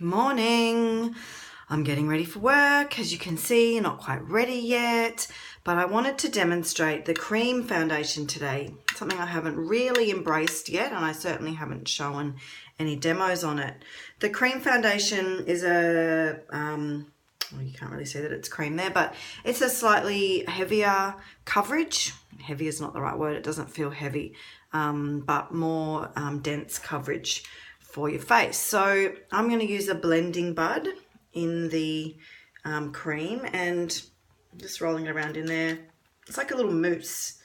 Morning. I'm getting ready for work. As you can see, not quite ready yet, but I wanted to demonstrate the cream foundation today, something I haven't really embraced yet, and I certainly haven't shown any demos on it. The cream foundation is well, you can't really see that it's cream there, but it's a slightly heavier coverage. Heavy is not the right word, it doesn't feel heavy, but more dense coverage for your face. So I'm going to use a blending bud in the cream and just rolling it around in there. It's like a little mousse,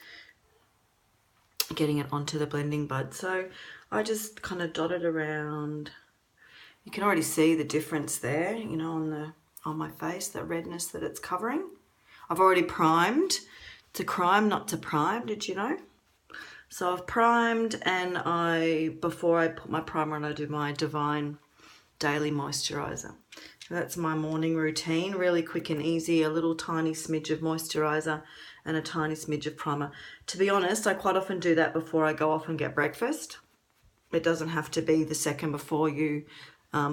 getting it onto the blending bud. So I just kind of dot it around. You can already see the difference there, you know, on my face, the redness that it's covering. I've already primed. To crime, not to prime, did you know? So I've primed, and before I put my primer on, I do my Divine Daily Moisturiser. So that's my morning routine, really quick and easy, a little tiny smidge of moisturiser and a tiny smidge of primer. To be honest, I quite often do that before I go off and get breakfast. It doesn't have to be the second before you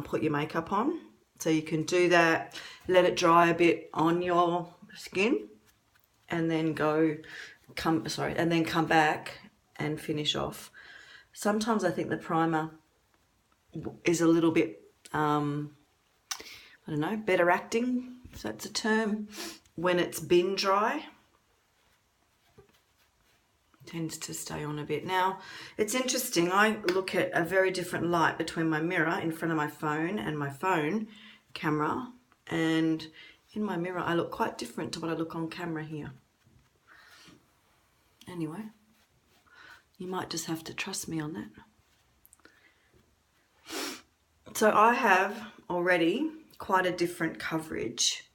put your makeup on. So you can do that, let it dry a bit on your skin, and then come back and finish off. Sometimes I think the primer is a little bit, I don't know, better acting, if that's a term, when it's been dry. It tends to stay on a bit. Now, it's interesting, I look at a very different light between my mirror in front of my phone and my phone camera, and in my mirror I look quite different to what I look on camera here. Anyway, you might just have to trust me on that. So I have already quite a different coverage.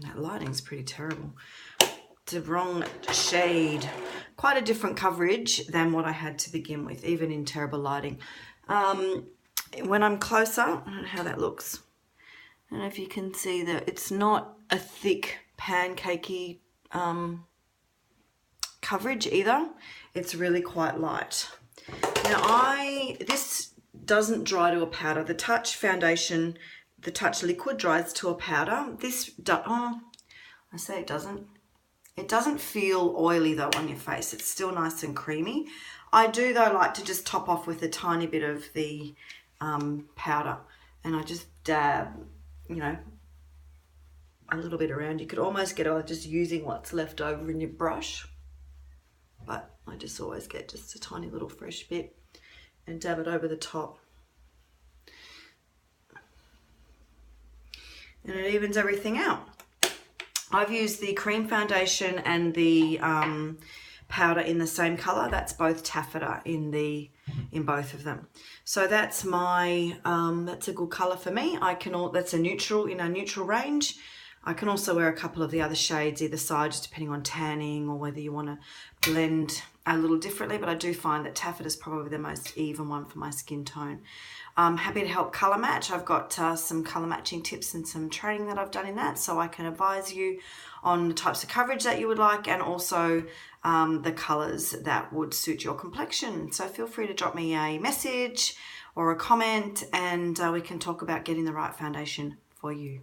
That lighting's pretty terrible. It's the wrong shade. Quite a different coverage than what I had to begin with, even in terrible lighting. When I'm closer, I don't know how that looks. I don't know if you can see that it's not a thick pancakey coverage either. It's really quite light. Now this doesn't dry to a powder. The Touch foundation, the Touch liquid dries to a powder. I say it doesn't. It doesn't feel oily though on your face. It's still nice and creamy. I do though like to just top off with a tiny bit of the powder, and I just dab, you know, a little bit around. You could almost get away just using what's left over in your brush, but I just always get just a tiny little fresh bit and dab it over the top. And it evens everything out. I've used the cream foundation and the powder in the same color. That's both taffeta in both of them. So that's that's a good color for me. That's a neutral, in a neutral range. I can also wear a couple of the other shades either side, just depending on tanning or whether you want to blend a little differently, but I do find that taffeta is probably the most even one for my skin tone. I'm happy to help color match. I've got some color matching tips and some training that I've done in that, so I can advise you on the types of coverage that you would like, and also the colors that would suit your complexion. So feel free to drop me a message or a comment, and we can talk about getting the right foundation for you.